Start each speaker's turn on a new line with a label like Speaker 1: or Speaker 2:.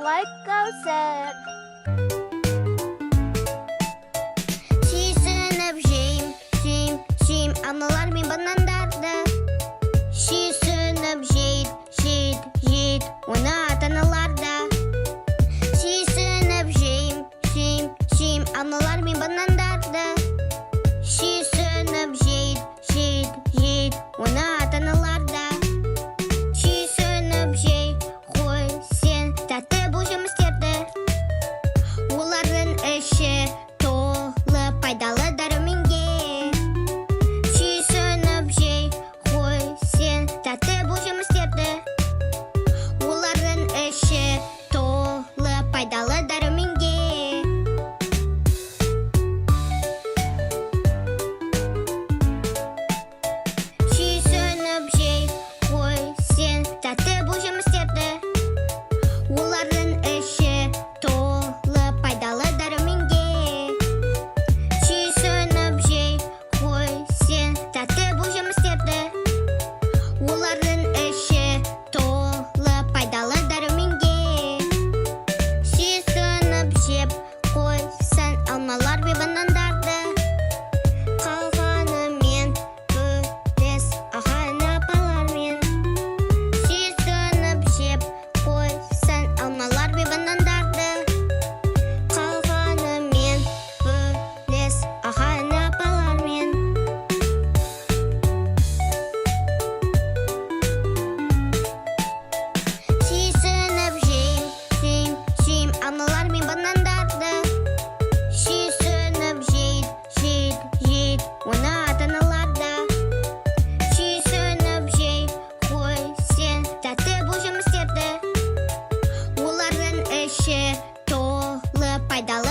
Speaker 1: like кәусар.
Speaker 2: Сүйсініп жейм алмалар мен банандарды. Сүйсініп жейд оны ата-аналар да. Сүйсініп жейм алмалар мен банандарды. Сүйсініп жейд оны ата-аналар да. Сүйсініп жей қой сен тәтті бұл жемістерді. Олардың іші толы пайдалы дәруменге. Сүйсініп жей қой сен тәтті бұл жемістерді. Олардың іші толы пайдалы дәруменге. Сүйсініп жей қой сен тәтті бұл жемістерді. Олардың іші толы пайдалы дәруменге. Сүйсініп жей қой сен тәтті бұл жемістерді. Олардың іші толы пайдалы дәруменге. Сүйсініп жеп қойсын алмалар мен банандарды. Қалғанымен бөлес ағайын-апалармен. Сүйсініп жеп қойсын алмалар мен банандарды. Қалғанымен бөлес ағайын-апалармен. Сүйсініп жейм алмалар мен банандарды. Сүйсініп жейд оны ата-аналар да. Сүйсініп жей қой сен тәтті бұл жемістерді. Олардың іші толы пайдалы